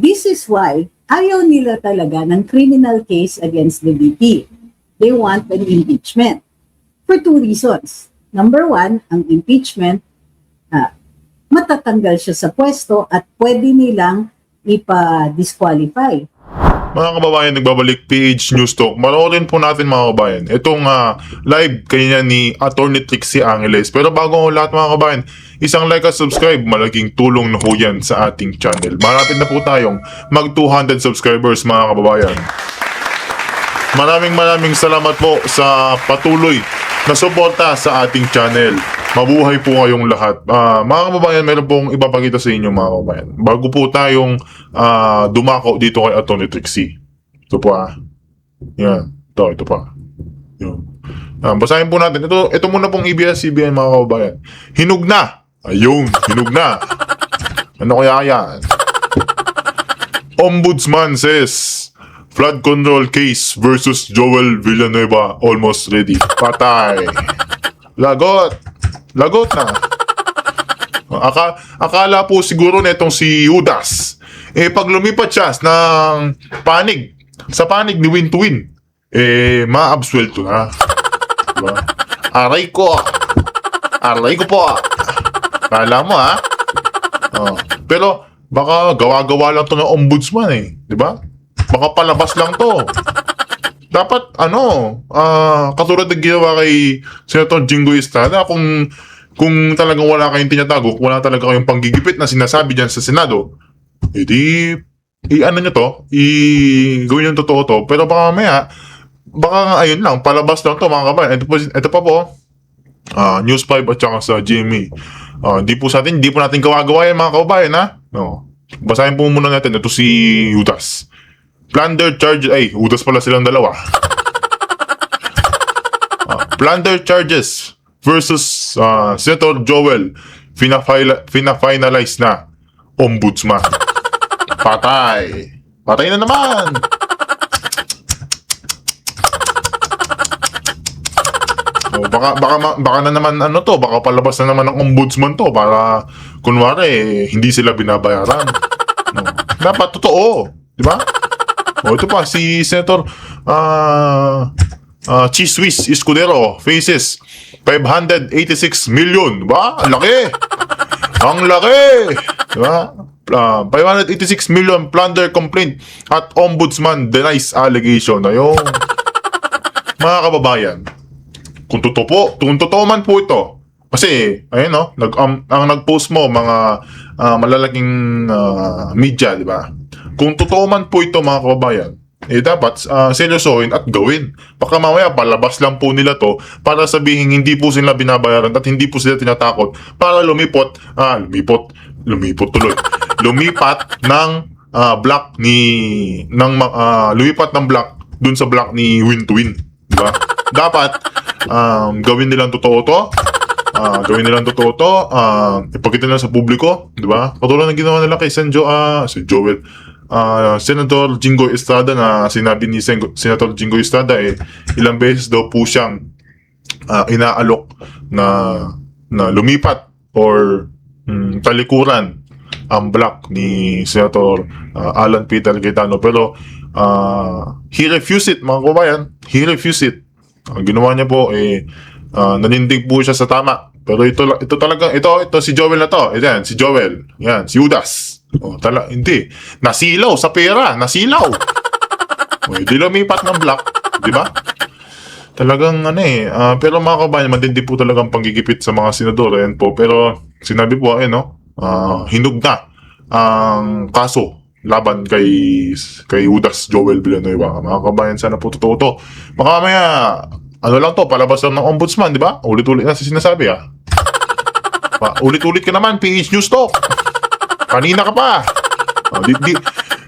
This is why ayaw nila talaga ng criminal case against the VP. They want an impeachment for two reasons. Number one, ang impeachment, matatanggal siya sa pwesto at pwede nilang ipa-disqualify. Mga kababayan, nagbabalik PH News Talk. Manoorin po natin mga kababayan itong live kanya ni Attorney Trixie Angeles. Pero bago ang lahat mga kababayan, isang like at subscribe, malaking tulong na po yan sa ating channel. Malapit na po tayong mag 200 subscribers mga kababayan. Maraming salamat po sa patuloy na suporta sa ating channel. Mabuhay po kayong lahat. Mga kababayan, meron pong ipapakita sa inyo mga kababayan. Bago po tayong dumako dito kay Attorney Trixie. Ito po Yan. Ito pa. Yan. Basahin po natin. Ito muna pong ABS-CBN mga kababayan. Hinug na. Ayun, hinug na. Ano kaya yan? Ombudsman says, flood control case versus Joel Villanueva almost ready. Patay. Lagot na. Akala po siguro netong si Judas, pag lumipat siya ng panig, sa panig ni Win to Win, ma-absuelto na. Diba? Aray ko po. Kala mo pero baka gawa-gawa lang to ng ombudsman diba? Baka palabas lang to. Dapat katulad ng ginawa kay Senator Jingoy Estrada, kung talagang wala kayong tinatago, kung wala talaga kayong panggigipit na sinasabi dyan sa Senado, nyo to, gawin yung totoo to, pero baka mamaya, ayun lang, palabas lang to mga kabayan. Ito pa po, News 5 at saka sa GMA. Hindi po natin gawa-gawa yan mga kabayan No. Basahin po muna natin, ito si Judas. Plunder charges, Judas pala silang dalawa. Plunder charges versus Senator Joel, finalize na ombudsman. Patay na naman. Baka na naman baka palabas na naman ng ombudsman to para kunwari hindi sila binabayaran. Dapat totoo, di ba? Ito pa si Senator Chiswis Escudero faces 586 million. Ba? Ang laki! Ang laki! Diba? 586 million plunder complaint at ombudsman denies allegation. Ayun. Mga kababayan, kung totoo man po ito, kasi, ang nag-post mo, mga malalaking media, di ba? Kung totoo man po ito mga kababayan, dapat seryosohin at gawin. Baka mamaya palabas lang po nila to para sabihin hindi po sila binabayaran at hindi po sila tinatakot para lumipat ng block lumipat ng block dun sa block ni Win to Win, di ba? Dapat gawin nilang totoo to. Ipakita nila sa publiko, di ba? Katulad ng ginawa nila kay si Joel, Senator Jingoy Estrada, na sinabi ni Senator Jingoy Estrada ilang beses daw po siyang inaalok na lumipat or talikuran ang block ni Senator Alan Peter Cayetano, pero he refused it mga kabayan. He refused it. Ang ginawa niya po nanindig po siya sa tama. Pero ito si Joel na to. Yan, si Joel. Yan, si Judas. Hindi. Nasilaw sa pera. Hindi lumipat ng block. Di ba? Talagang pero mga kabayan, matindi po talagang panggigipit sa mga senador. Ayan po. Pero sinabi po hinug na ang kaso laban kay Judas Joel Villanueva. Mga kabayan, sana po totoo to. Baka mamaya lang to, palabas lang ng ombudsman, di ba? Ulit-ulit na sinasabi ulit-ulit ka naman, PH News Talk. Kanina ka pa.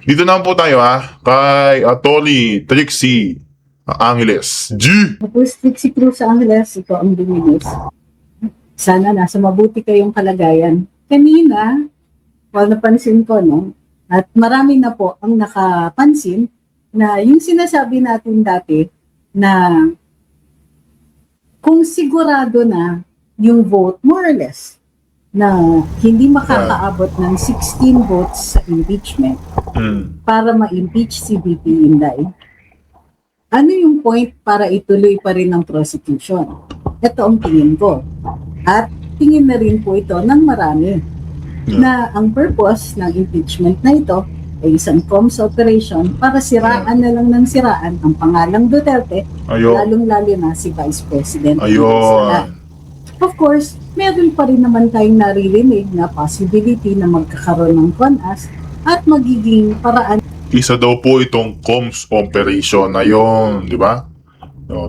Dito naman po tayo kay Attorney Trixie Angeles. Tapos Trixie Cruz Angeles, ikaw ang luminis. Sana nasa mabuti kayong kalagayan. Kanina, napansin ko, at marami na po ang nakapansin na yung sinasabi natin dati na kung sigurado na yung vote, more or less, na hindi makakaabot ng 16 votes sa impeachment para ma-impeach si VP Inday, ano yung point para ituloy pa rin ang prosecution? Ito ang tingin ko. At tingin na rin po ito ng marami na ang purpose ng impeachment na ito ay isang comms operation para siraan na lang ng siraan ang pangalang Duterte, lalong-lalo na si Vice President. Of course, meron pa rin naman tayong naririnig na possibility na magkakaroon ng CONAS at magiging paraan. Isa daw po itong comms operation na yun, di ba?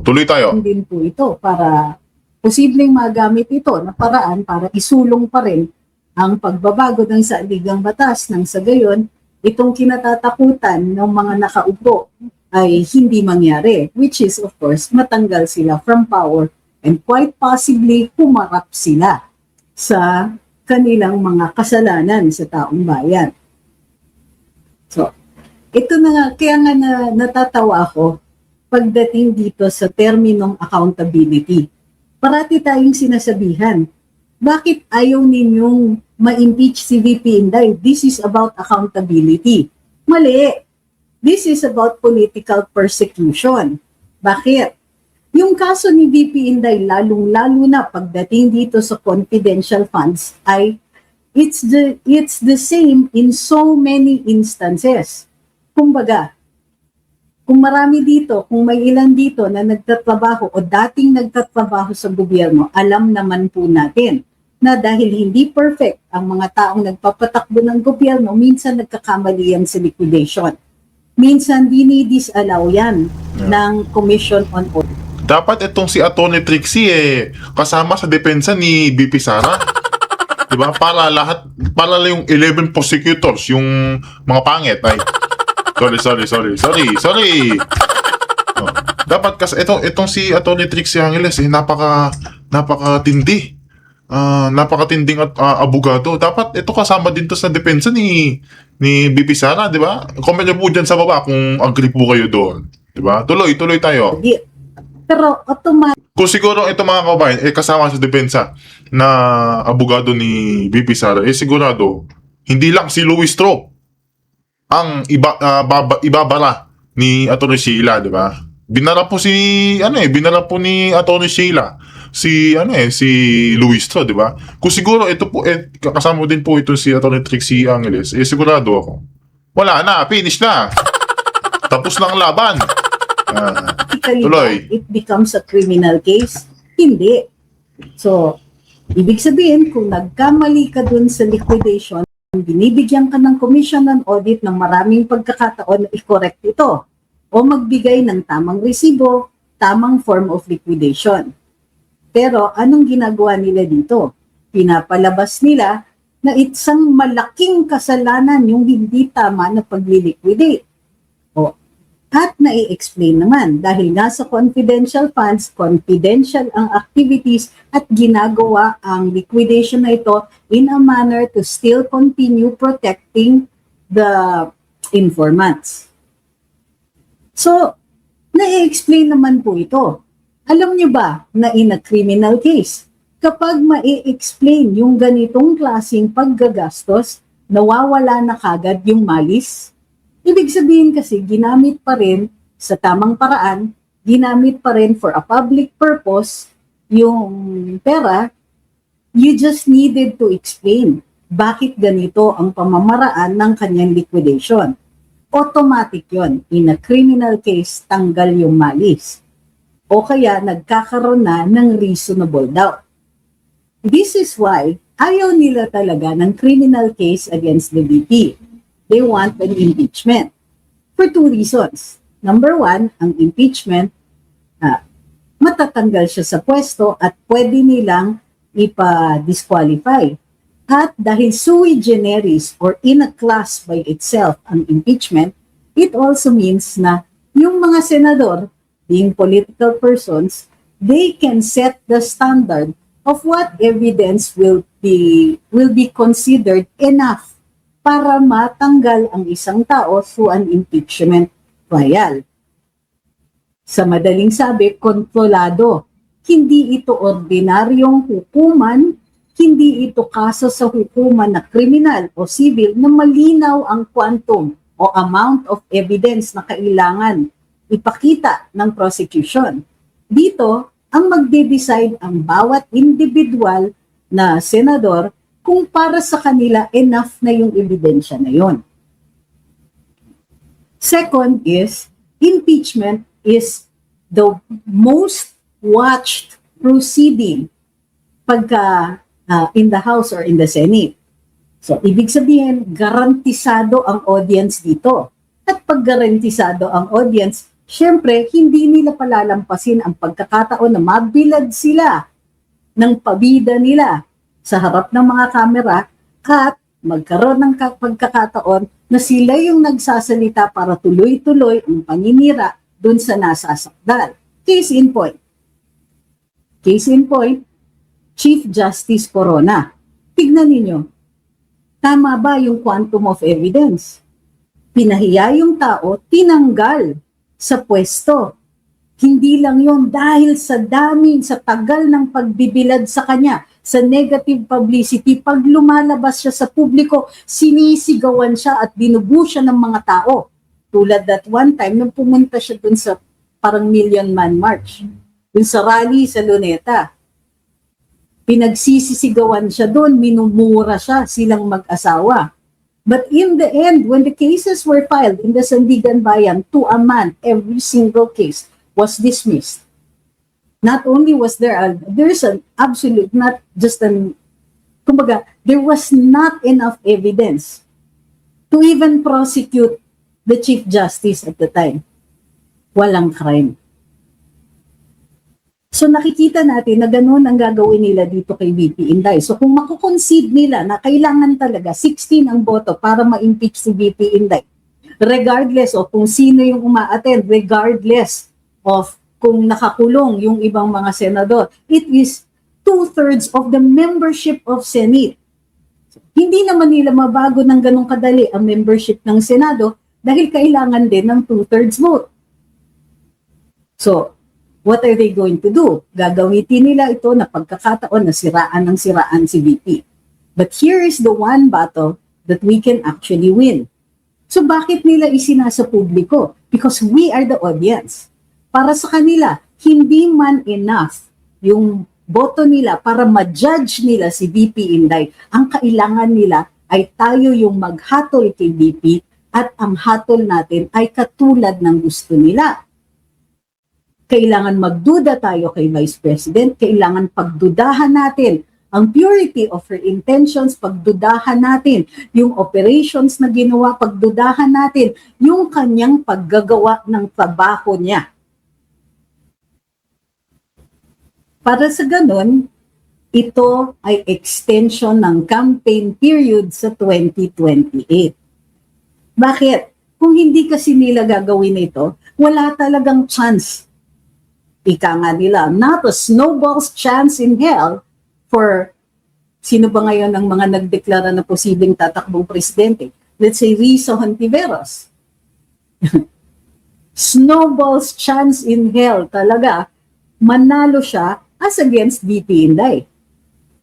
Tuloy tayo. Din po ito para posibleng magamit ito na paraan para isulong pa rin ang pagbabago ng saligang batas nang sa gayon, itong kinatatakutan ng mga nakaupo ay hindi mangyari, which is of course matanggal sila from power and quite possibly humarap sila sa kanilang mga kasalanan sa taong bayan. So, ito na nga, kaya nga natatawa ako pagdating dito sa terminong accountability. Parati tayong sinasabihan, bakit ayaw ninyong ma-impeach si VP Inday? This is about accountability. Mali. This is about political persecution. Bakit? Yung kaso ni VP Inday, lalong-lalo na pagdating dito sa confidential funds, ay it's the same in so many instances. Kumbaga, kung marami dito, kung may ilan dito na nagtatrabaho o dating nagtatrabaho sa gobyerno, alam naman po natin na dahil hindi perfect ang mga taong nagpapatakbo ng gobyerno, minsan nagkakamali yan sa liquidation. Minsan dinidisallow yan ng Commission on Audit. Dapat itong si Atty. Trixie kasama sa depensa ni BP Sara. 'Di ba? Para yung 11 prosecutors, yung mga pangit ay sorry. Dapat kasi itong si Atty. Trixie Angeles napakatindi. Napakatinding abogado. Dapat ito kasama din to sa depensa ni BP Sara, 'di ba? Comment niyo po diyan sa baba kung agree po kayo doon. 'Di ba? Tuloy tayo. Pero automatic. Kung siguro ito mga kabayan, kasama sa depensa na abogado ni BP Sara, sigurado, hindi lang si Luis Tro ang ibabara ni Atty. Sheila, di ba? Binara po ni Atty. Sheila si Luis Tro, di ba? Kung siguro ito po kasama din po ito si Atty. Trixie Angeles, sigurado ako. Wala na, finish na. Tapos na ang laban. Tuloy. It becomes a criminal case? Hindi. So, ibig sabihin, kung nagkamali ka dun sa liquidation, binibigyan ka ng Commission on Audit ng maraming pagkakataon na i-correct ito o magbigay ng tamang resibo, tamang form of liquidation. Pero anong ginagawa nila dito? Pinapalabas nila na isang malaking kasalanan yung hindi tama na pag-liquidate. At na-i-explain naman dahil nasa confidential funds, confidential ang activities at ginagawa ang liquidation na ito in a manner to still continue protecting the informants. So, na-i-explain naman po ito. Alam niyo ba na in a criminal case, kapag ma-i-explain yung ganitong klaseng paggagastos, nawawala na kagad yung malis? Ibig sabihin kasi, ginamit pa rin sa tamang paraan, ginamit pa rin for a public purpose yung pera, you just needed to explain bakit ganito ang pamamaraan ng kanyang liquidation. Automatic yon. In a criminal case, tanggal yung malis. O kaya nagkakaroon na ng reasonable doubt. This is why ayaw nila talaga ng criminal case against the VP. They want an impeachment for two reasons. Number one, ang impeachment, matatanggal siya sa pwesto at pwede nilang ipa-disqualify. At dahil sui generis or in a class by itself ang impeachment, it also means na yung mga senador, being political persons, they can set the standard of what evidence will be considered enough para matanggal ang isang tao through an impeachment trial. Sa madaling sabi, kontrolado. Hindi ito ordinaryong hukuman hindi ito kaso sa hukuman na kriminal o civil na malinaw ang quantum o amount of evidence na kailangan ipakita ng prosecution. Dito, ang magde-decide ang bawat individual na senador kung para sa kanila enough na yung ebidensya na yon. Second is, impeachment is the most watched proceeding pagka in the House or in the Senate. So, ibig sabihin, garantisado ang audience dito. At pag garantisado ang audience, syempre, hindi nila palalampasin ang pagkakataon na mabilad sila ng pabida nila sa harap ng mga kamera at magkaroon ng pagkakataon na sila yung nagsasalita para tuloy-tuloy ang paninira dun sa nasasakdal. Case in point. Case in point, Chief Justice Corona. Tignan ninyo, tama ba yung quantum of evidence? Pinahiya yung tao, tinanggal sa pwesto. Hindi lang yon dahil sa dami, sa tagal ng pagbibilad sa kanya, sa negative publicity, pag lumalabas siya sa publiko, sinisigawan siya at binubu siya ng mga tao. Tulad that one time, nung pumunta siya dun sa parang Million Man March, dun sa rally sa Luneta. Pinagsisisigawan siya dun, minumura siya, silang mag-asawa. But in the end, when the cases were filed in the Sandigan Bayan, to a man, every single case was dismissed. Not only was there's an absolute, not just an, kumbaga, there was not enough evidence to even prosecute the Chief Justice at the time. Walang crime. So nakikita natin na ganun ang gagawin nila dito kay VP Inday. So kung makukoncede nila na kailangan talaga 16 ang boto para ma-impeach si VP Inday, regardless of kung sino yung uma-attend, regardless of kung nakakulong yung ibang mga senador, it is 2/3 of the membership of Senate. Hindi naman nila mabago ng ganong kadali ang membership ng Senado dahil kailangan din ng 2/3 vote. So, what are they going to do? Gagamitin nila ito na pagkakataon na siraan ng siraan si VP. But here is the one battle that we can actually win. So bakit nila isinasa publiko? Because we are the audience. Para sa kanila, hindi man enough yung boto nila para ma-judge nila si VP Inday. Ang kailangan nila ay tayo yung maghatol kay VP at ang hatol natin ay katulad ng gusto nila. Kailangan magduda tayo kay Vice President, kailangan pagdudahan natin ang purity of her intentions, pagdudahan natin yung operations na ginawa, pagdudahan natin yung kanyang paggagawa ng trabaho niya. Para sa ganun, ito ay extension ng campaign period sa 2028. Bakit? Kung hindi kasi nila gagawin ito, wala talagang chance. Ika nga nila, not a snowball's chance in hell for sino ba ngayon ang mga nagdeklara na posibleng tatakbong presidente? Let's say Risa Hontiveros. Snowball's chance in hell talaga, manalo siya as against VP Inday.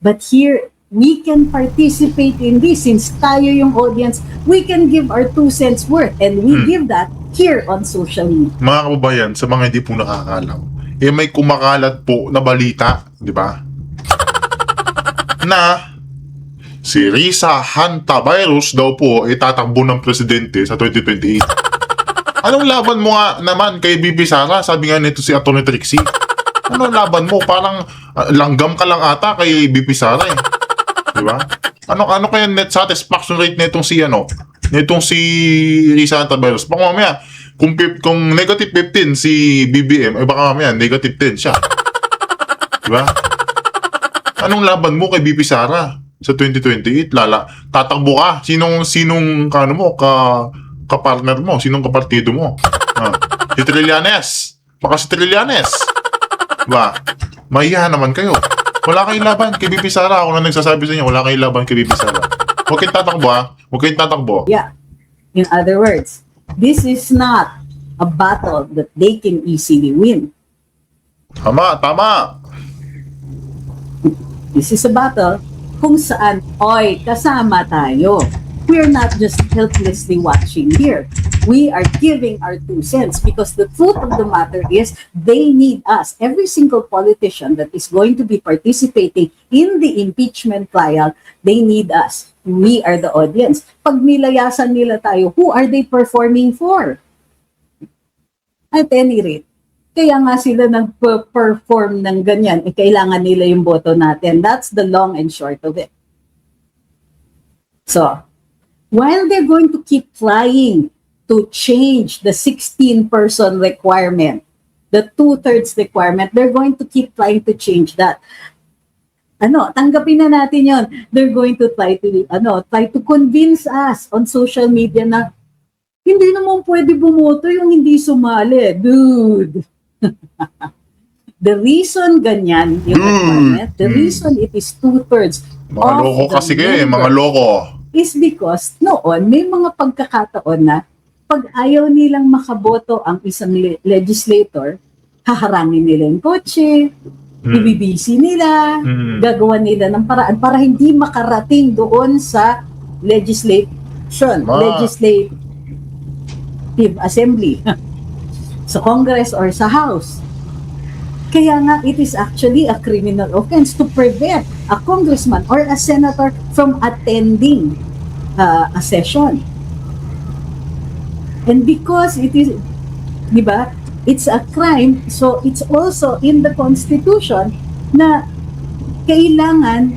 But here, we can participate in this since tayo yung audience. We can give our 2 cents worth and we give that here on social media. Mga kababayan, sa mga hindi po nakakalaw, may kumakalat po na balita, di ba? Na si Risa Hontiveros daw po ay tatakbo ng presidente sa 2028. Anong laban mo nga naman kay Bibi Sara? Sabi nga nito si Atty. Trixie. Anong laban mo? Parang langgam ka lang ata kay Bibi Sara eh. Di ba? Ano kaya net satisfaction rate nitong si Risa Hontiveros? Baka mamaya, kung negative 15 si BBM, ay baka mamaya negative 10 siya. Diba? Anong laban mo kay Bibi Sara sa 2028? Tatakbo ka. Sinong kapartner mo? Sinong kapartido mo? Si Trillanes. Baka si Trillanes. Diba? Mahiya naman kayo. Wala kayong laban kay Bibi Sara. Ako na nagsasabi sa inyo, wala kayong laban kay Bibi Sara. Huwag kayong tatakbo Huwag kayong tatakbo. Yeah. In other words, this is not a battle that they can easily win. Tama. This is a battle kung saan, oy, kasama tayo. We're not just helplessly watching here. We are giving our 2 cents because the truth of the matter is they need us. Every single politician that is going to be participating in the impeachment trial, they need us. We are the audience. Pag nilayasan nila tayo, who are they performing for? At any rate, kaya nga sila nag-perform ng ganyan, kailangan nila yung boto natin. That's the long and short of it. So, while they're going to keep trying to change the 16-person requirement, the 2/3 requirement, they're going to keep trying to change that. Tanggapin na natin yon. They're going to try to convince us on social media na hindi naman pwede bumoto yung hindi sumali. Dude. The reason ganyan yung requirement, the reason it is 2/3 Mga loko kasi kayo, mga loko. is because noon may mga pagkakataon na pag ayaw nilang makaboto ang isang legislator, haharangin nila yung kotse, ibibisi nila, gagawa nila ng paraan para hindi makarating doon sa legislative assembly sa Congress or sa House. Kaya nga, it is actually a criminal offense to prevent a congressman or a senator from attending a session. And because it is, di ba, it's a crime, so it's also in the Constitution na kailangan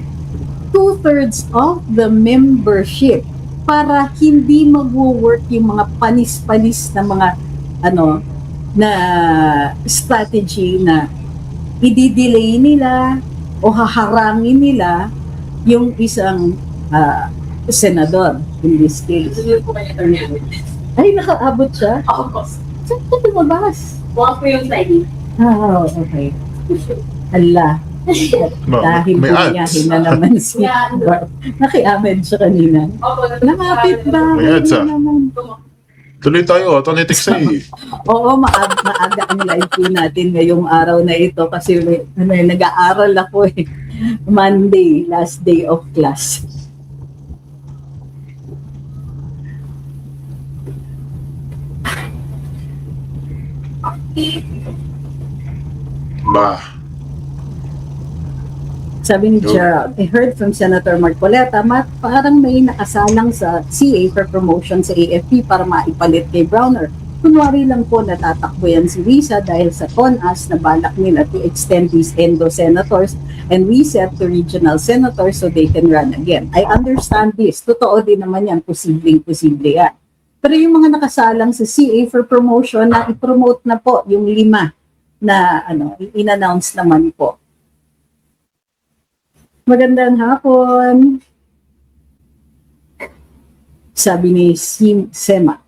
2/3 of the membership para hindi mag-work yung mga panis-panis na mga na strategy na i-delay nila o haharangin nila yung isang senador in this case. Ay, nakaabot siya? Oo. Saan ka tumabas? Bukas po yung sliding. Okay. Ala. Dahil May bumiyahin na naman si Bart. Nakiamed siya kanina. Opo. Nakapit ba? May ads, ah. naman. Tuloy tayo, Tonetics ay. Oo, maaga ang live po natin ngayong araw na ito kasi nag-aaral ako eh. Monday, last day of class. Ba. Sabi ni Gerald, I heard from Senator Marcoleta, parang may nakasalang sa CA for promotion sa AFP para maipalit kay Browner. Kunwari lang po natatakbo yan si Risa dahil sa CONAS na balak nila to extend these endo senators and reset to regional senators so they can run again. I understand this. Totoo din naman yan. Posibleng-posible yan. Pero yung mga nakasalang sa CA for promotion na i-promote na po yung 5 na in-announce naman po. Magandang hapon. Sabi ni Sema,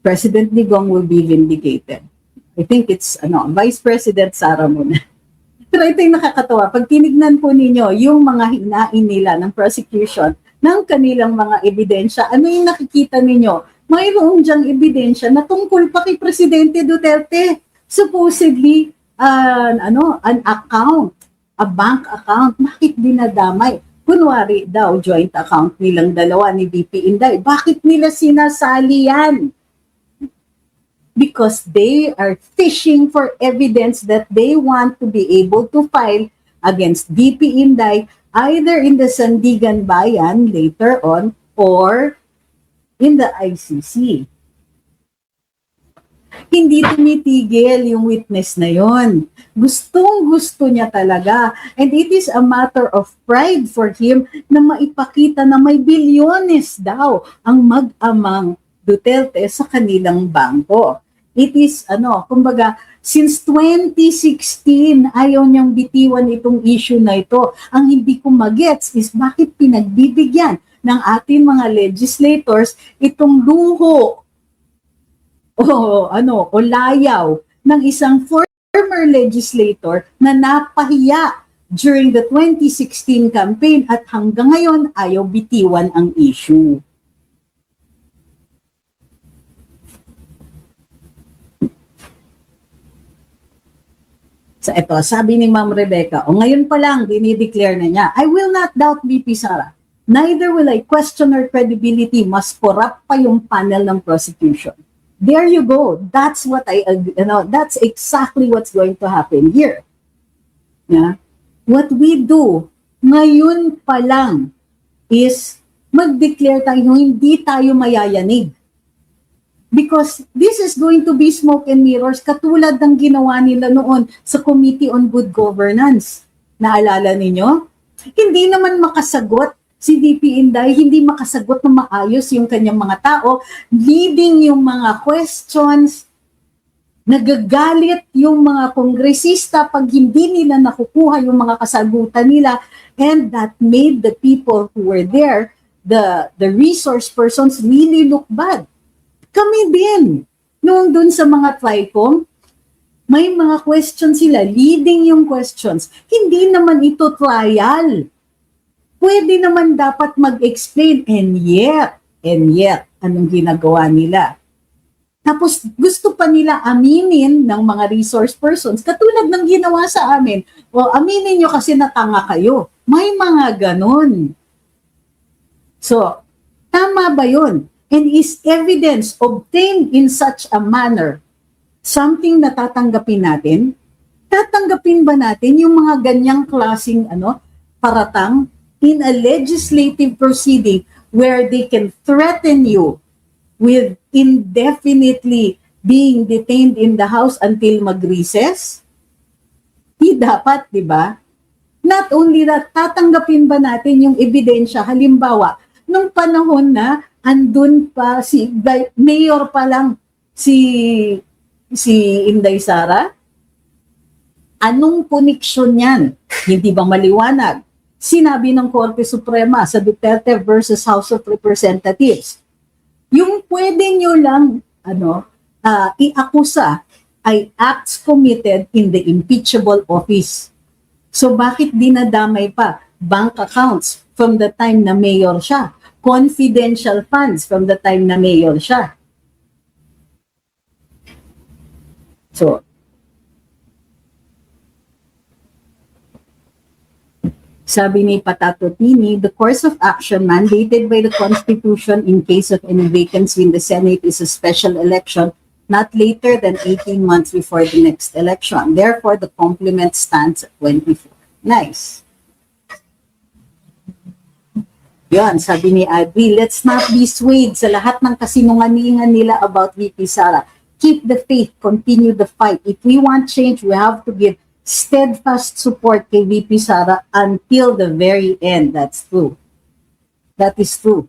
President Digong will be vindicated. I think it's Vice President Sara muna. Pero ito yung nakakatawa. Pag tinignan po ninyo yung mga hinain nila ng prosecution ng kanilang mga ebidensya, ano yung nakikita ninyo? Mayroon diyang ebidensya na tungkol pa kay Presidente Duterte. Supposedly, an account, a bank account, bakit dinadamay? Kunwari daw, joint account nilang dalawa ni VP Inday. Bakit nila sinasali yan? Because they are fishing for evidence that they want to be able to file against VP Inday either in the Sandigan Bayan later on or in the ICC. Hindi tumitigil yung witness na yon. Gustong-gusto niya talaga. And it is a matter of pride for him na maipakita na may bilyones daw ang mag-amang Duterte sa kanilang bangko. It is, kumbaga, since 2016, ayaw niyang bitiwan itong issue na ito. Ang hindi ko magets is bakit pinagbibigyan ng ating mga legislators itong luho o layaw ng isang former legislator na napahiya during the 2016 campaign at hanggang ngayon ayaw bitiwan ang issue. So ito, sabi ni Ma'am Rebecca, ngayon pa lang, dinideclare na niya, I will not doubt VP Sara. Neither will I question her credibility. Mas corrupt pa yung panel ng prosecution. There you go. That's what that's exactly what's going to happen here. Yeah? What we do, ngayon pa lang, is mag-declare tayo, hindi tayo mayayanig. Because this is going to be smoke and mirrors katulad ng ginawa nila noon sa Committee on Good Governance. Naalala ninyo? Hindi naman makasagot si VP Inday, hindi makasagot na maayos yung kanyang mga tao, leading yung mga questions, nagagalit yung mga kongresista pag hindi nila nakukuha yung mga kasagutan nila, and that made the people who were there, the resource persons, really look bad. Kami din, noong dun sa mga TRICOM, may mga questions sila, leading yung questions. Hindi naman ito trial. Pwede naman dapat mag-explain, and yet, anong ginagawa nila? Tapos gusto pa nila aminin ng mga resource persons, katulad ng ginawa sa amin. O aminin nyo kasi natanga kayo. May mga ganon. So, tama ba yun? And is evidence obtained in such a manner something na tatanggapin natin? Tatanggapin ba natin yung mga ganyang klaseng paratang in a legislative proceeding where they can threaten you with indefinitely being detained in the house until mag-recess? Di dapat, di ba? Not only that, tatanggapin ba natin yung ebidensya? Halimbawa, nung panahon na andun pa mayor pa lang si Inday Sara, anong koneksyon yan? Hindi ba maliwanag? Sinabi ng Korte Suprema sa Duterte versus House of Representatives, yung pwede nyo lang iakusa ay acts committed in the impeachable office. So bakit dinadamay pa? Bank accounts from the time na mayor siya. Confidential funds from the time na mayor siya. So, sabi ni Patato Tini, the course of action mandated by the Constitution in case of any vacancy in the Senate is a special election not later than 18 months before the next election. Therefore, the complement stands at 24. Nice. Yan, sabi ni Adri, let's not be swayed sa lahat ng kasinungalingan nila about VP Sara. Keep the faith, continue the fight. If we want change, we have to give steadfast support kay VP Sara until the very end. That's true. That is true.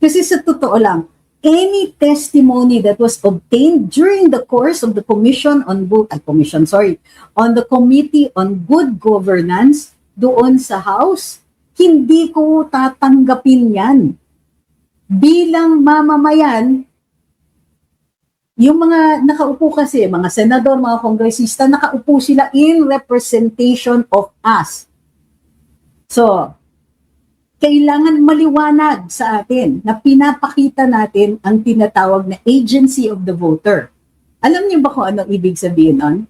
Kasi sa totoo lang, any testimony that was obtained during the course of the on the Committee on Good Governance doon sa House, hindi ko tatanggapin yan. Bilang mamamayan, yung mga nakaupo kasi, mga senador, mga kongresista, nakaupo sila in representation of us. So, kailangan maliwanag sa atin na pinapakita natin ang tinatawag na agency of the voter. Alam niyo ba kung ano ibig sabihin nun?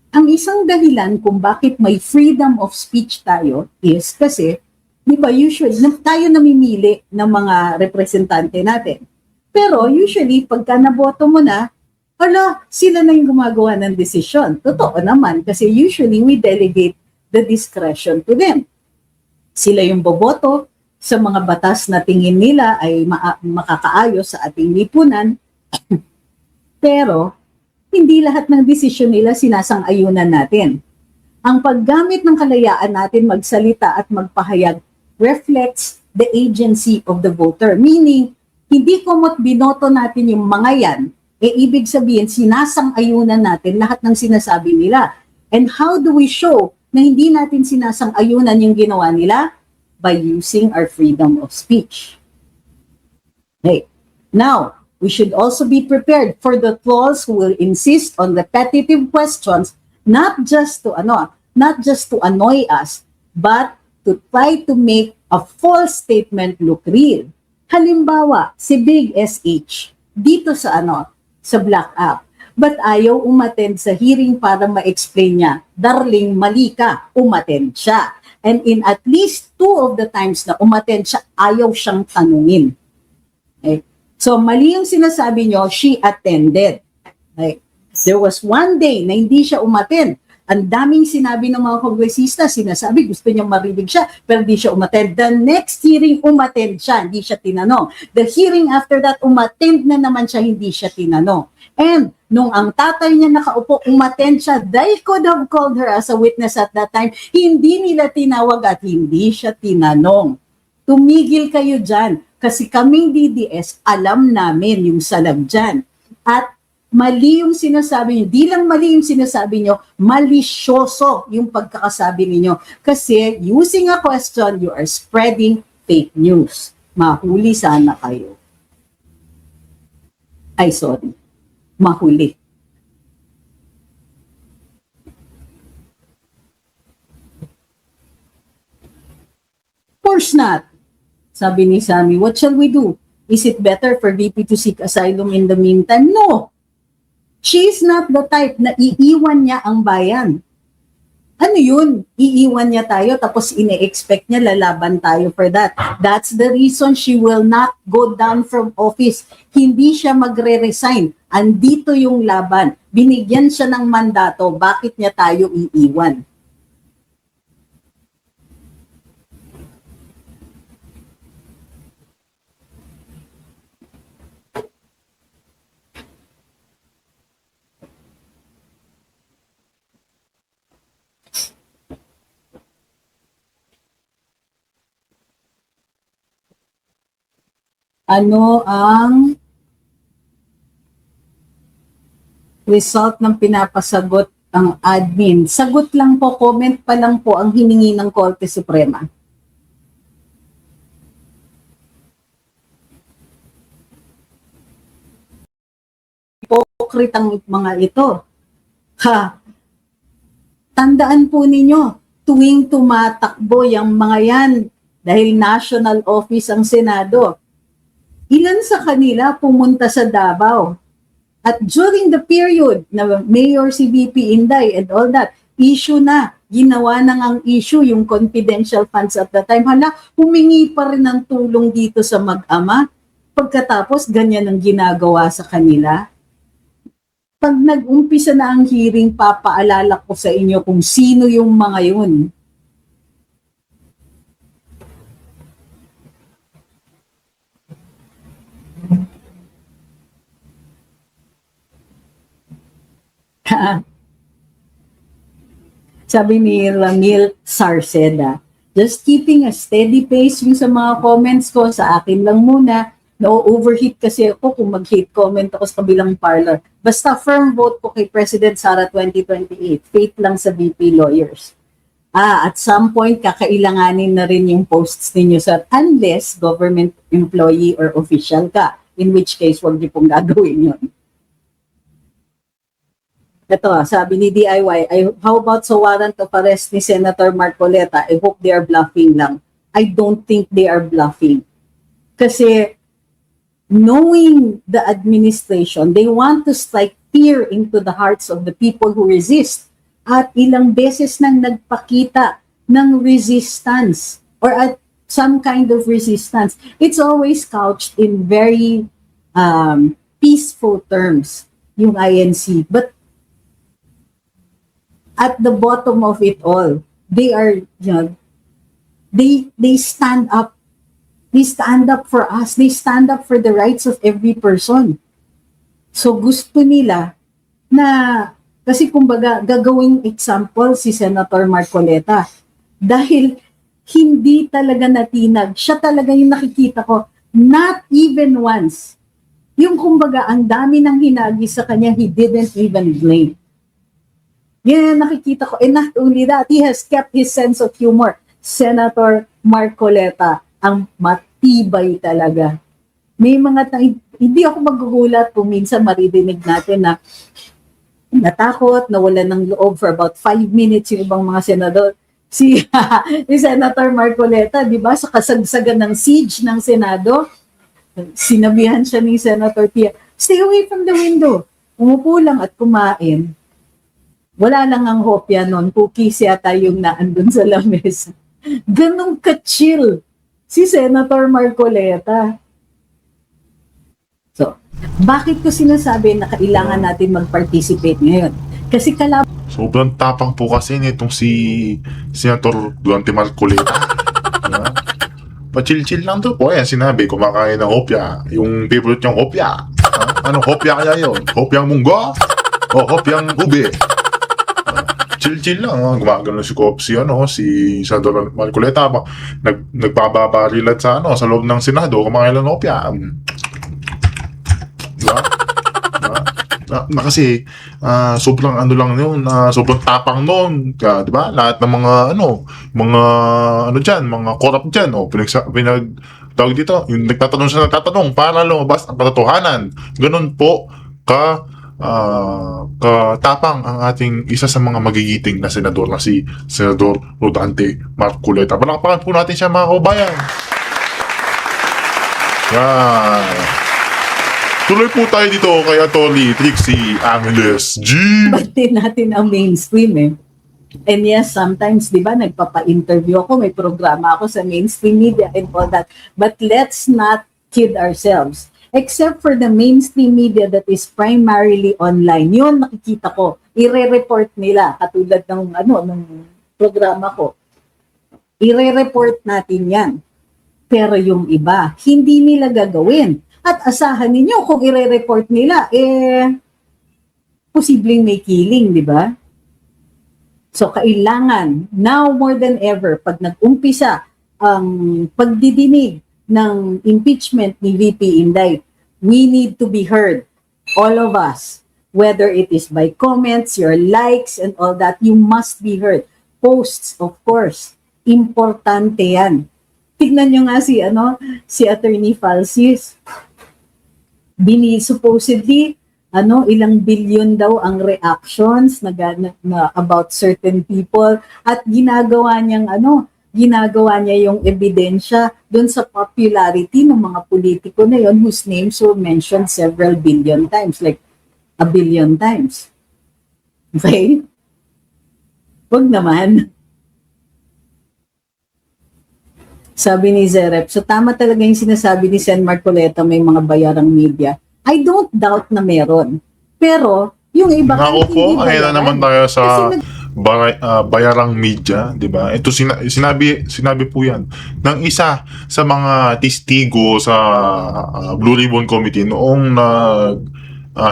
Ang isang dahilan kung bakit may freedom of speech tayo is kasi, di ba, usually, tayo namimili ng mga representante natin. Pero usually, pagka naboto mo na, sila na yung gumagawa ng desisyon. Totoo naman, kasi usually we delegate the discretion to them. Sila yung boboto sa mga batas na tingin nila ay makakaayos sa ating lipunan. Pero, hindi lahat ng desisyon nila sinasang-ayunan natin. Ang paggamit ng kalayaan natin magsalita at magpahayag reflects the agency of the voter. Meaning, hindi kumot binoto natin yung mga yan, ibig sabihin, sinasang-ayunan natin lahat ng sinasabi nila. And how do we show na hindi natin sinasang-ayunan yung ginawa nila? By using our freedom of speech. Okay. Now, we should also be prepared for the trolls who will insist on repetitive questions, not just to annoy us, but to try to make a false statement look real. Halimbawa, si Big SH, dito sa Black App, But ayaw umattend sa hearing para ma-explain niya, darling, mali ka, umattend siya. And in at least 2 of the times na umattend siya, ayaw siyang tanungin. Okay? So mali yung sinasabi niyo, she attended. Okay? There was one day na hindi siya umattend. Ang daming sinabi ng mga kongresista, sinasabi gusto niya marinig siya, pero hindi siya umattend. The next hearing, umattend siya, hindi siya tinanong. The hearing after that, umattend na naman siya, hindi siya tinanong. And nung ang tatay niya nakaupo, umattend siya, they could have called her as a witness at that time. Hindi nila tinawag at hindi siya tinanong. Tumigil kayo dyan, kasi kaming DDS, alam namin yung salag dyan. At mali yung sinasabi niyo. Di lang mali yung sinasabi niyo, malisyoso yung pagkakasabi niyo. Kasi using a question, you are spreading fake news. Mahuli sana kayo. Ay, sorry. Mahuli. Of course not. Sabi ni Sammy, what shall we do? Is it better for VP to seek asylum in the meantime? No. She's not the type na iiwan niya ang bayan. Ano yun? Iiwan niya tayo tapos ine-expect niya lalaban tayo for that. That's the reason she will not go down from office. Hindi siya magre-resign. Andito yung laban. Binigyan siya ng mandato. Bakit niya tayo iiwan? Ano ang result ng pinapasagot ang admin? Sagot lang po, comment pa lang po ang hiningi ng Korte Suprema. Hipokritang mga ito. Ha, tandaan po ninyo, tuwing tumatakbo yung mga yan, dahil national office ang Senado, ilan sa kanila pumunta sa Davao. At during the period na Mayor si VP Inday and all that, issue na, ginawa na ang issue yung confidential funds at the time. Hala, humingi pa rin ng tulong dito sa mag-ama. Pagkatapos, ganyan ang ginagawa sa kanila. Pag nag-umpisa na ang hearing, papaalala ko sa inyo kung sino yung mga yun. Sabi ni Ramil Sarceda, just keeping a steady pace yung sa mga comments ko, sa akin lang muna. No-overheat kasi ako kung mag-hate comment ako sa kabilang parlor. Basta firm vote ko kay President Sara 2028. Faith lang sa VP lawyers. At some point, kakailanganin na rin yung posts ninyo, sir, unless government employee or official ka. In which case, huwag niyo pong gagawin yun. Ito, sabi ni DIY, how about sa warrant of arrest ni Senator Marcoleta? I hope they are bluffing lang. I don't think they are bluffing. Kasi, knowing the administration, they want to strike fear into the hearts of the people who resist. At ilang beses nang nagpakita ng resistance or at some kind of resistance. It's always couched in very peaceful terms, yung INC. But at the bottom of it all, they are, you know, they stand up. They stand up for us. They stand up for the rights of every person. So gusto nila na, kasi kumbaga, gagawing example si Senator Marcoleta. Dahil hindi talaga natinag. Siya talaga yung nakikita ko, not even once. Yung kumbaga, ang dami ng hinagi sa kanya, he didn't even blame. Yan nakikita ko. And not only that, he has kept his sense of humor. Senator Marcoleta, ang matibay talaga. May mga, hindi ako magugulat kung minsan maridinig natin na natakot, nawala ng loob for about 5 minutes yung ibang mga senador. Si Senator Marcoleta, di ba, sa kasagsagan ng siege ng Senado, sinabihan siya ni Senator Pia, stay away from the window. umupo lang at kumain. Wala lang ang hopya nun, cookies yata yung naandun sa lamesa. Ganong ka-chill si Senator Marcoleta. So, bakit ko sinasabi na kailangan natin mag-participate ngayon? Kasi Sobrang tapang po kasi nitong si Senator Duante Marcoleta. Diba? Pa-chill-chill lang to po. Ayan, sinabi, kumakain ng hopya. Yung favorite niyang hopya. Anong hopya kaya yun? Hopyang munggo? O hopyang ube? Chill-chill lang. Gumagano si Senator Marcoleta. Nagpababarilat sa loob ng Senado. Kumakain ng hopya. Diba? Kasi sobrang lang yun, sobrang tapang noon, di ba? Lahat ng mga corrupt diyan, tawag dito, yung nagtatanong siya para lumabas ang katotohanan. Ganun po katapang ang ating isa sa mga magigiting na senador na si Senador Rodante Marcoleta. Palakpakan po natin siya, mga kabayan. Yan. Tuloy po tayo dito kay Atty. Trixie Angeles G. Batin natin ang mainstream eh. And yes, sometimes, di ba, nagpapa-interview ako, may programa ako sa mainstream media and all that. But let's not kid ourselves. Except for the mainstream media that is primarily online. Yun, nakikita ko. Ire-report nila, katulad ng programa ko. Ire-report natin yan. Pero yung iba, hindi nila gagawin. At asahan ninyo kung ire-report nila, posibleng may killing, di ba? So, kailangan, now more than ever, pag nag-umpisa ang pagdidinig ng impeachment ni VP Inday, we need to be heard, all of us, whether it is by comments, your likes, and all that, you must be heard. Posts, of course, importante yan. Tignan nyo nga si Attorney Falsis. Supposedly, ilang billion daw ang reactions na about certain people at ginagawa niya yung ebidensya doon sa popularity ng mga politiko na yon whose names were mentioned several billion times, like a billion times. Okay? Wag naman. Sabi ni Zerep, so tama talaga yung sinasabi ni Sen Marcoleta, may mga bayarang media. I don't doubt na meron. Pero, yung iba Nako po, ayun na naman tayo sa bayarang media, di ba? Ito sinabi po yan ng isa sa mga testigo sa Blue Ribbon Committee noong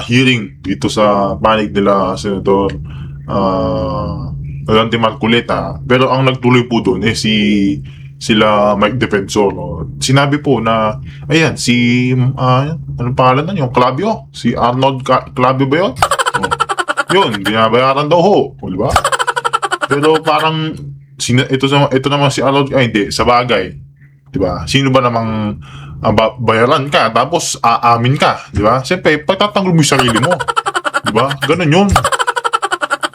hearing dito sa panig nila Senator Rodante Marcoleta. Pero ang nagtuloy po doon sila Mike Defensor, no? Sinabi po na ayan anong pangalan na yung Clavio, si Arnold Clavio ba yun? Yun, binabayaran daw ho, di ba? Pero parang ito naman si Arnold, hindi, sa bagay, di ba? Sino ba namang bayaran ka tapos aamin ka, di ba? Siyempre pagtatanggol mo yung sarili mo, di ba? Ganun yun,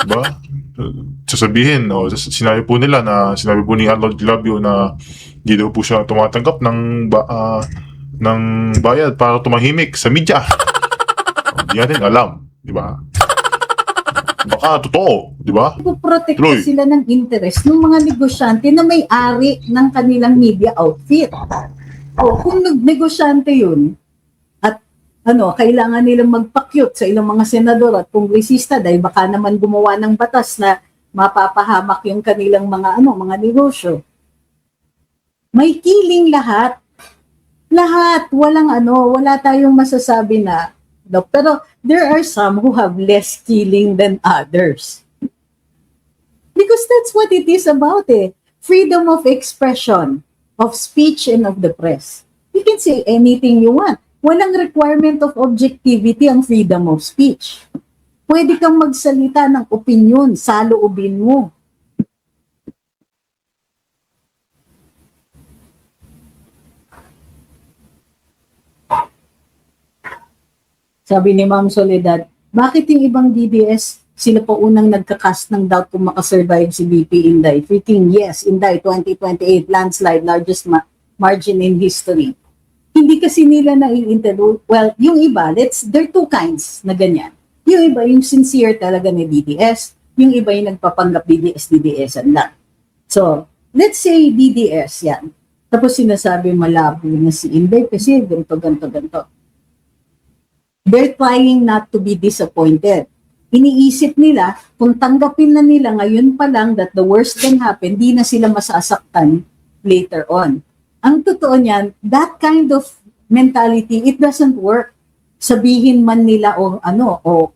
di ba? Sasabihin, sinabi po ni Arnold Clavio na hindi daw po siya tumatanggap ng bayad para tumahimik sa media. Hindi natin alam, di ba? Baka totoo, di ba? Ipoprotekta sila ng interest ng mga negosyante na may-ari ng kanilang media outfit. O kung negosyante yun, at kailangan nilang magpakyut sa ilang mga senador at kongresista dahil baka naman gumawa ng batas na mapapahamak yung kanilang mga negosyo. May killing lahat. Lahat, wala tayong masasabi na. Pero there are some who have less killing than others. Because that's what it is about freedom of expression, of speech and of the press. You can say anything you want. Walang requirement of objectivity ang freedom of speech. Pwede kang magsalita ng opinion, saloobin mo. Sabi ni Ma'am Soledad, bakit yung ibang DDS, sila po unang nagka-cast ng doubt kung makasurvive si VP Inday? Freaking yes, Inday 2028, landslide, largest margin in history. Hindi kasi nila nai-interview. Well, yung iba, there are two kinds na ganyan. Yung iba, yung sincere talaga ni DDS. Yung iba yung nagpapanggap DDS lang. So, let's say DDS yan. Tapos sinasabi malabo na si Inday kasi ganito. They're trying not to be disappointed. Iniisip nila, kung tanggapin na nila ngayon pa lang that the worst can happen, di na sila masasaktan later on. Ang totoo niyan, that kind of mentality, it doesn't work. Sabihin man nila o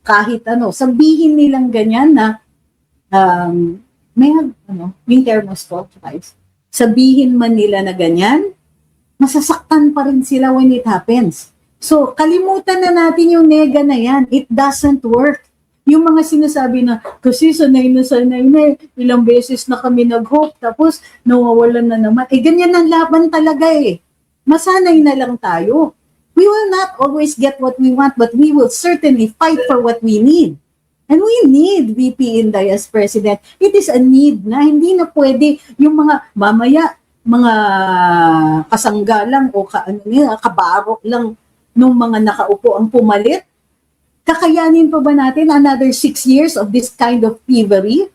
kahit ano, sabihin nilang ganyan na yung termos ko, guys. Sabihin man nila na ganyan, masasaktan pa rin sila when it happens. So, kalimutan na natin yung nega na yan. It doesn't work. Yung mga sinasabi na, kasi sanay na, ilang beses na kami nag-hope, tapos nawawalan na naman. Ganyan ang laban talaga eh. Masanay na lang tayo. We will not always get what we want, but we will certainly fight for what we need. And we need VP Inday as president. It is a need na hindi na pwede yung mga mamaya, mga kasanggalang o kabarok lang nung mga nakaupo ang pumalit. Kakayanin pa ba natin another 6 years of this kind of thievery?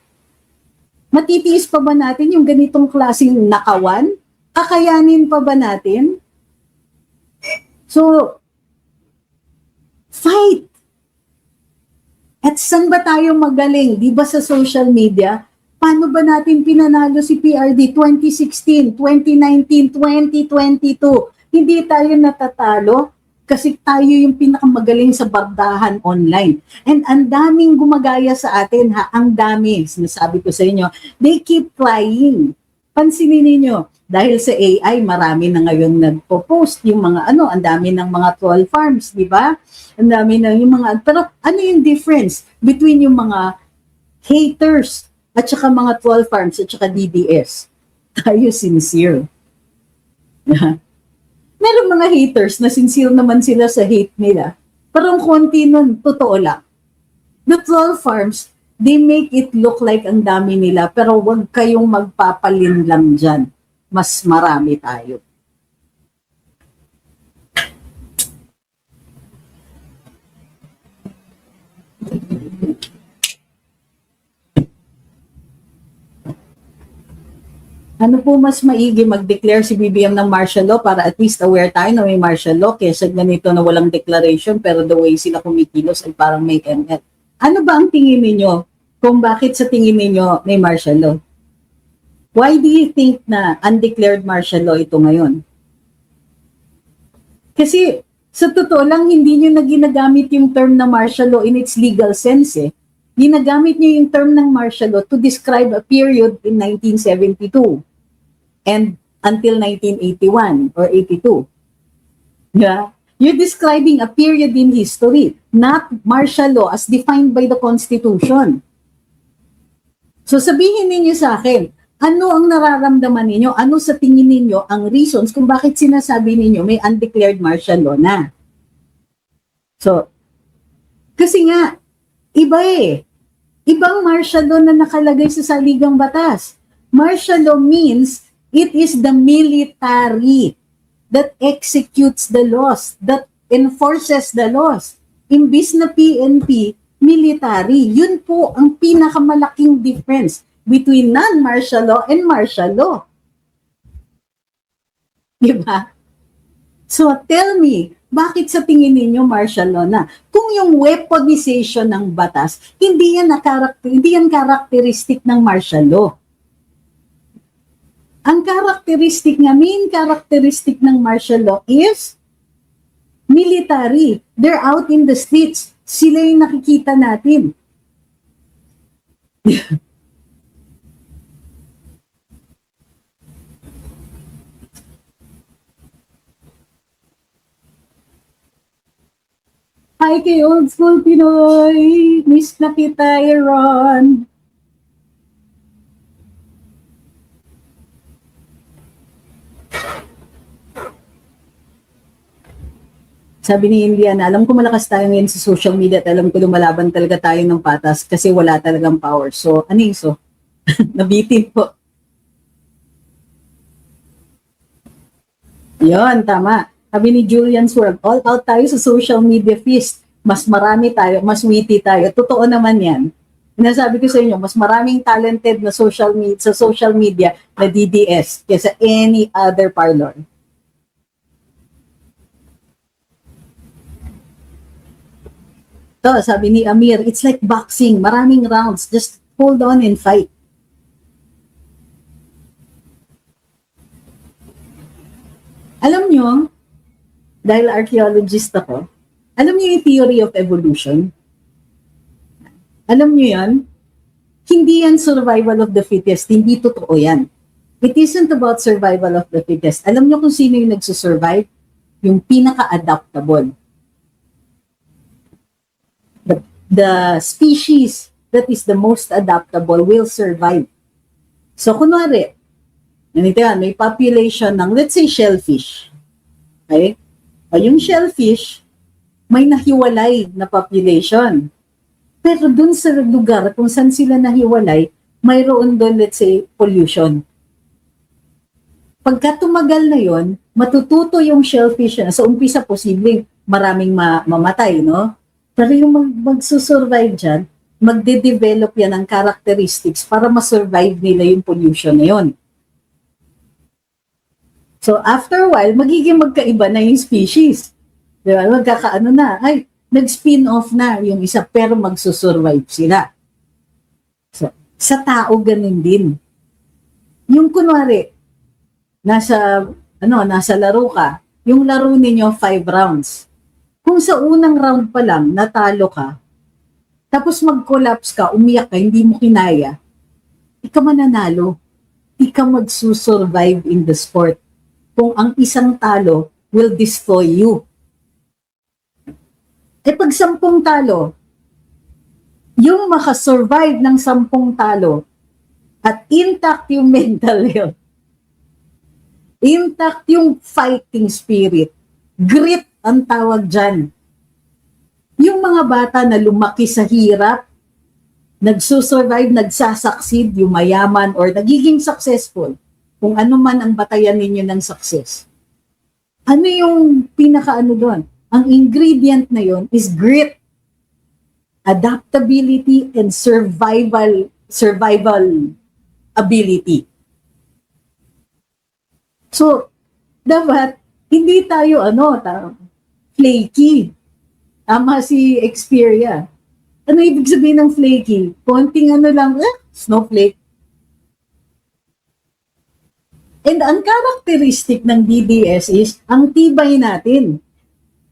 Matitiis pa ba natin yung ganitong klaseng nakawan? Kakayanin pa ba natin? So, fight! At saan ba tayo magaling? Di ba sa social media? Paano ba natin pinanalo si PRD 2016, 2019, 2022? Hindi tayo natatalo kasi tayo yung pinakamagaling sa bardahan online. And ang daming gumagaya sa atin, ang dami. Sinasabi ko sa inyo, they keep trying. Pansinin niyo, dahil sa AI, marami na ngayon nagpo-post yung mga ang dami ng mga troll farms, di ba? Ang dami na yung mga, pero ano yung difference between yung mga haters at saka mga troll farms at saka DDS? Tayo sincere. Meron mga haters na sincere naman sila sa hate nila. Pero ang konti nun, totoo lang. The troll farms, they make it look like ang dami nila, pero wag kayong magpapalin lang dyan. Mas marami tayo. Ano po mas maigi mag-declare si BBM ng martial law para at least aware tayo na may martial law kaysa ganito na walang declaration pero the way sila kumikilos ay parang may ML. Ano ba ang tingin ninyo kung bakit sa tingin ninyo may martial law? Why do you think na undeclared martial law ito ngayon? Kasi sa totoo lang, hindi nyo na ginagamit yung term na martial law in its legal sense eh. Ginagamit nyo yung term ng martial law to describe a period in 1972 and until 1981 or 82. Yeah? You're describing a period in history, not martial law as defined by the Constitution. So sabihin ninyo sa akin, ano ang nararamdaman ninyo? Ano sa tingin ninyo ang reasons kung bakit sinasabi ninyo may undeclared martial law na? So, kasi nga, iba eh. Ibang martial law na nakalagay sa saligang batas. Martial law means it is the military that executes the laws, that enforces the laws. Imbis na PNP, military. Yun po ang pinakamalaking difference between non-martial law and martial law. Diba? So tell me, bakit sa tingin ninyo martial law na? Kung yung weaponization ng batas, hindi yan characteristic ng martial law. Ang main characteristic ng martial law is military. They're out in the streets. Sila yung nakikita natin. Hi kay Old School Pinoy! Miss na kita, Aaron! Sabi ni Indiana, alam ko malakas tayo ngayon sa social media at alam ko lumalaban talaga tayo ng patas kasi wala talagang power. So, ano yung so? Nabitin po. Yon, tama. Sabi ni Julian Swerve, all out tayo sa social media feast. mas marami tayo, mas witty tayo. Totoo naman yan. Sinasabi ko sa inyo, mas maraming talented na sa social media na DDS kaysa any other parlor. To, sabi ni Amir, it's like boxing, maraming rounds, just hold on and fight. Alam nyo, dahil archaeologist ako, alam nyo yung theory of evolution? Alam nyo yan? Hindi yan survival of the fittest, hindi totoo yan. It isn't about survival of the fittest. Alam nyo kung sino yung nagsusurvive? Yung pinaka-adaptable. The species that is the most adaptable will survive. So, kunwari, ganito yan, may population ng, let's say, shellfish. Okay? Yung shellfish, may nahiwalay na population. Pero dun sa lugar kung saan sila nahiwalay, mayroon doon, let's say, pollution. Pagka tumagal na yon, matututo yung shellfish na. Sa umpisa, posibleng maraming mamatay, no? Pero yung magsusurvive dyan, magde-develop yan ng characteristics para masurvive nila yung pollution na yon. So, after a while, magiging magkaiba na yung species. Diba? Magkakaano na, ay, nag-spin off na yung isa, pero magsusurvive sila. So, sa tao, ganun din. Yung kunwari, nasa laro ka, yung laro ninyo 5 rounds. Kung sa unang round pa lang, natalo ka, tapos mag-collapse ka, umiyak ka, hindi mo kinaya, ikaw mananalo. Ikaw magsusurvive in the sport. Kung ang isang talo will destroy you. Pag 10 talo, yung makasurvive ng 10 talo at intact yung mental health, intact yung fighting spirit, grit ang tawag dyan. Yung mga bata na lumaki sa hirap, nagsusurvive, nagsasucceed, yung mayaman or nagiging successful, kung ano man ang batayan ninyo ng success. Ano yung pinaka-ano doon? Ang ingredient na yon is grit, adaptability, and survival ability. So, dapat, hindi tayo, flaky. Tama si Xperia. Ano ibig sabihin ng flaky? Konting snowflake. And ang characteristic ng DDS is, ang tibay natin.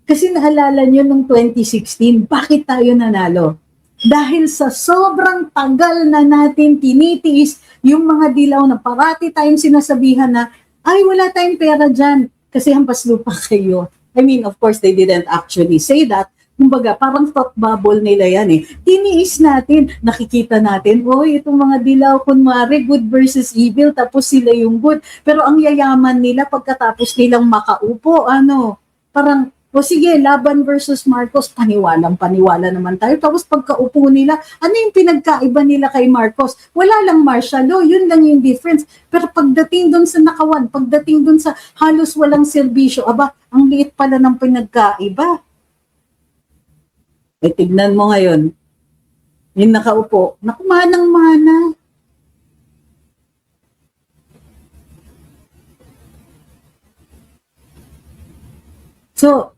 Kasi naalala nyo nung 2016, bakit tayo nanalo? Dahil sa sobrang tagal na natin tinitiis yung mga dilaw na parati tayong sinasabihan na, ay, wala tayong pera dyan kasi hampas lupa kayo. I mean, of course, they didn't actually say that. Kumbaga, parang thought bubble nila yan eh. Tiniis natin, nakikita natin, itong mga dilaw, kunwari, good versus evil, tapos sila yung good. Pero ang yayaman nila, pagkatapos nilang makaupo, parang, sige, Laban versus Marcos, paniwala naman tayo. Tapos pagkaupo nila, ano yung pinagkaiba nila kay Marcos? Wala lang martial law, yun lang yung difference. Pero pagdating dun sa nakawan, pagdating dun sa halos walang serbisyo, ang liit pala ng pinagkaiba. Tignan mo ngayon, yung nakaupo, manang-mana. So,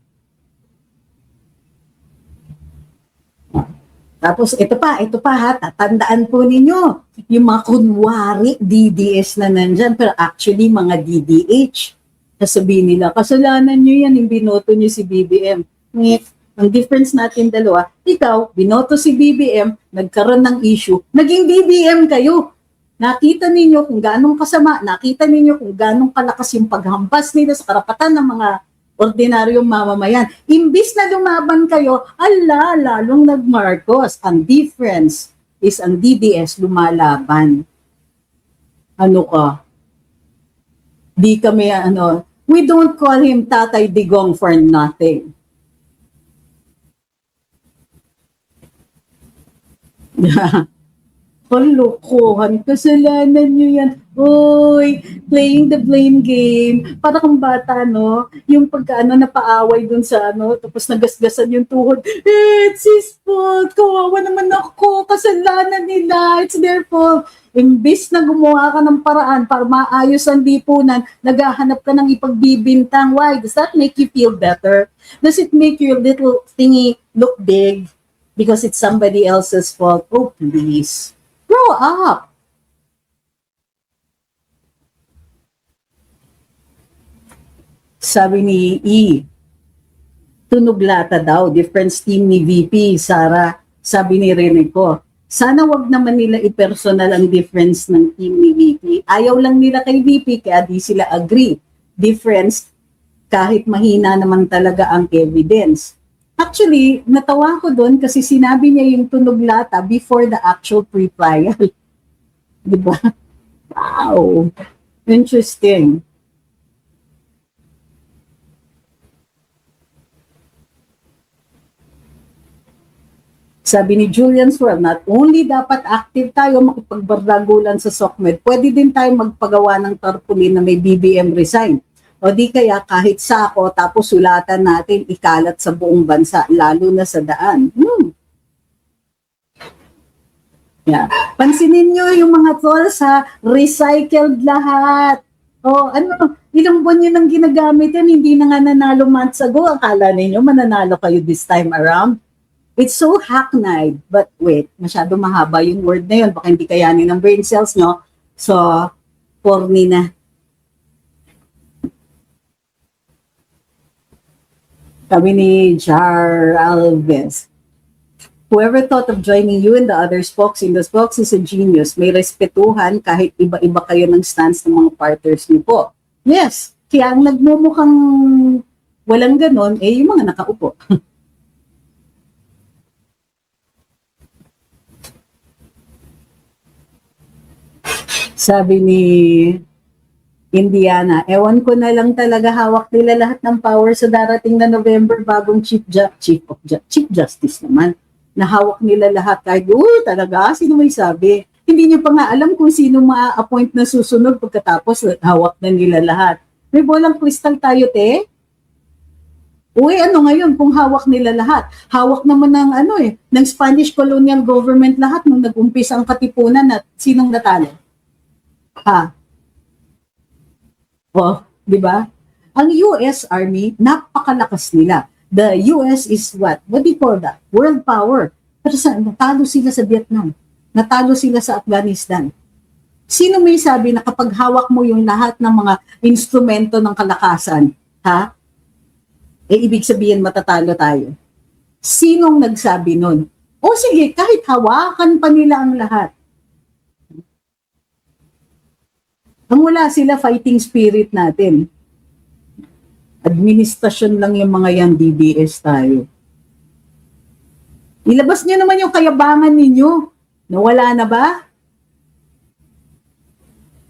tapos ito pa ha, tatandaan po ninyo, yung mga kunwari DDS na nandyan, pero actually mga DDH. Sasabihin nila, kasalanan nyo yan, yung binoto nyo si BBM. Ang difference natin dalawa, ikaw, binoto si BBM, nagkaroon ng issue, naging BBM kayo. Nakita ninyo kung ganong kasama, nakita ninyo kung ganong kalakas yung paghampas nila sa karapatan ng mga ordinaryong mamamayan. Imbis na lumaban kayo, lalong nag-Marcos. Ang difference is ang DDS lumalaban. Ano ka? Di kami, we don't call him Tatay Digong for nothing. Kalokohan, kasalanan nyo yan. Uy, playing the blame game. Para kang bata, no? Yung pagkaano napaaway dun sa ano, tapos nagasgasan yung tuhod. It's his fault. Kawawa naman ako. Kasalanan nila. It's their fault. Imbis na gumawa ka ng paraan para maayos ang lipunan, naghahanap ka ng ipagbibintang. Why? Does that make you feel better? Does it make your little thingy look big? Because it's somebody else's fault. Oh, please. Grow up. Sabi ni E, tunog lata daw, difference team ni VP, Sara. Sabi ni Rene ko, sana wag naman nila i-personal ang difference ng team ni VP. Ayaw lang nila kay VP, kaya di sila agree. Difference, kahit mahina naman talaga ang evidence. Actually, natawa ko doon kasi sinabi niya yung tunog lata before the actual pre-trial. Diba? Wow. Interesting. Sabi ni Julian Swell, not only dapat active tayo makipagbardagulan sa SOCMED, pwede din tayo magpagawa ng tarpaulin na may BBM resign. O di kaya kahit sako, tapos sulatan natin ikalat sa buong bansa, lalo na sa daan. Yeah. Pansinin nyo yung mga tolls ha, recycled lahat. O ano, ilang buwan yun ang ginagamit yan, hindi na nga nanalo months ago. Akala ninyo mananalo kayo this time around? It's so hackneyed, but wait, masyado mahaba yung word na yun. Baka hindi kayanin ng brain cells nyo. So, porny na. Sabi ni Jar Alves, whoever thought of joining you and the other spokes in the spokes is a genius. May respetuhan kahit iba-iba kayo ng stance ng mga partners niyo po. Yes, kaya ang nagmumukhang walang ganon, eh yung mga nakaupo. Sabi ni Indiana, ewan ko na lang talaga hawak nila lahat ng power sa darating na November bagong Chief Justice naman. Nahawak nila lahat kahit, talaga, sino may sabi? Hindi niyo pa nga alam kung sino ma-appoint na susunod pagkatapos hawak na nila lahat. May bolang kristal tayo, te? Uy, ano ngayon kung hawak nila lahat? Hawak naman ng ng Spanish colonial government lahat nung nag-umpisa ang katipunan at sinong natalo? Ha? Oh, di ba? Ang US Army, napakalakas nila. The US is what? What do you call that? World power. Pero natalo sila sa Vietnam. Natalo sila sa Afghanistan. Sino may sabi na kapag hawak mo yung lahat ng mga instrumento ng kalakasan, ha? Eh, ibig sabihin matatalo tayo. Sinong nagsabi nun? O sige, kahit hawakan pa nila ang lahat. Ang wala sila fighting spirit natin. Administrasyon lang yung mga yan, DBS tayo. Ilabas nyo naman yung kayabangan ninyo. Nawala na ba?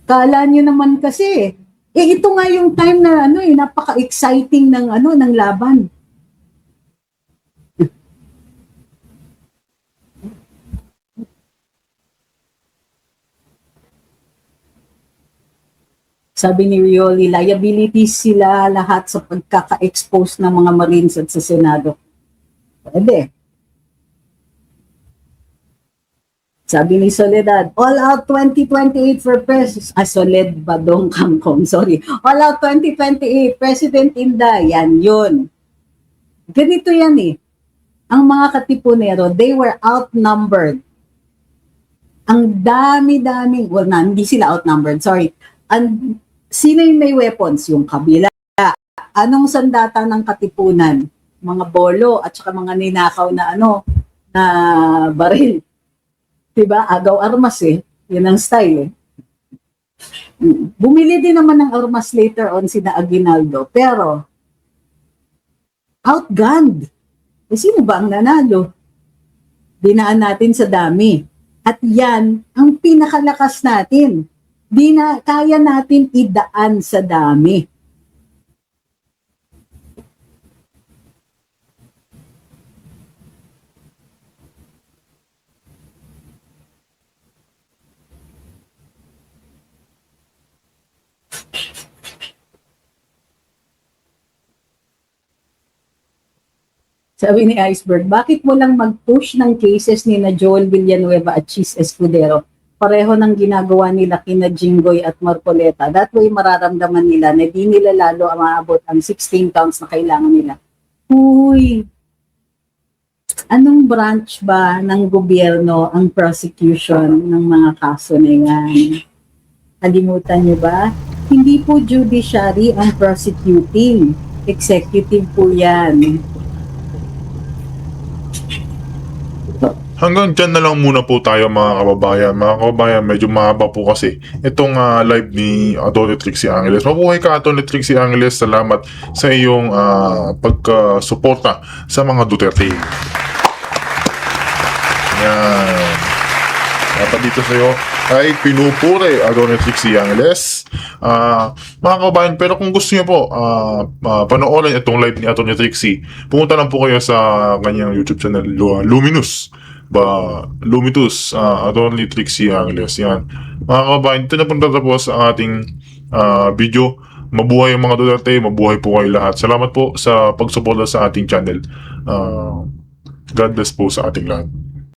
Kala nyo naman kasi, ito nga yung time na napaka-exciting ng laban. Sabi ni Rioli, liabilities sila lahat sa pagkaka-expose ng mga Marines at sa Senado. Pwede. Sabi ni Soledad, all out 2028 for President. Soled Badong Kangkong, sorry. All out 2028, President Inday. Yan, yun. Ganito yan eh. Ang mga katipunero, they were outnumbered. Ang dami-daming, hindi sila outnumbered, sorry. Sino yung may weapons? Yung kabila. Anong sandata ng katipunan? Mga bolo at saka mga ninakaw na na baril. Diba? Agaw armas eh. Yan ang style eh. Bumili din naman ng armas later on sina Aguinaldo. Pero, outgunned. Eh, sino ba ang nanalo? Dinaan natin sa dami. At yan ang pinakalakas natin. Di na kaya natin idaan sa dami. Sabi ni Iceberg, bakit mo lang mag-push ng cases ni na Joel Villanueva at Chis Escudero? Pareho ng ginagawa nila kina Jinggoy at Marcoleta. That way mararamdaman nila na di nila lalo maabot ang 16 counts na kailangan nila. Uy, anong branch ba ng gobyerno ang prosecution ng mga kaso na yan? Kalimutan niyo ba? Hindi po judiciary ang prosecuting. Executive po yan. Hanggang dyan na lang muna po tayo mga kababayan. Mga kababayan, medyo mahaba po kasi itong live ni Atty. Trixie Angeles. Mabuhay ka, Atty. Trixie Angeles. Salamat sa iyong pagkasuporta sa mga Duterte. Yan. Dapat dito sa iyo ay pinupuri Atty. Trixie Angeles. Mga kababayan, pero kung gusto niyo po panoorin itong live ni Atty. Trixie, pumunta lang po kayo sa kanyang YouTube channel, Lumitus, Atty. Trixie Angeles. Yan. Mga kababayan, ito na po natapos ang ating video. Mabuhay ang mga Duterte, mabuhay po kayo lahat. Salamat po sa pagsuporta sa ating channel. God bless po sa ating lahat.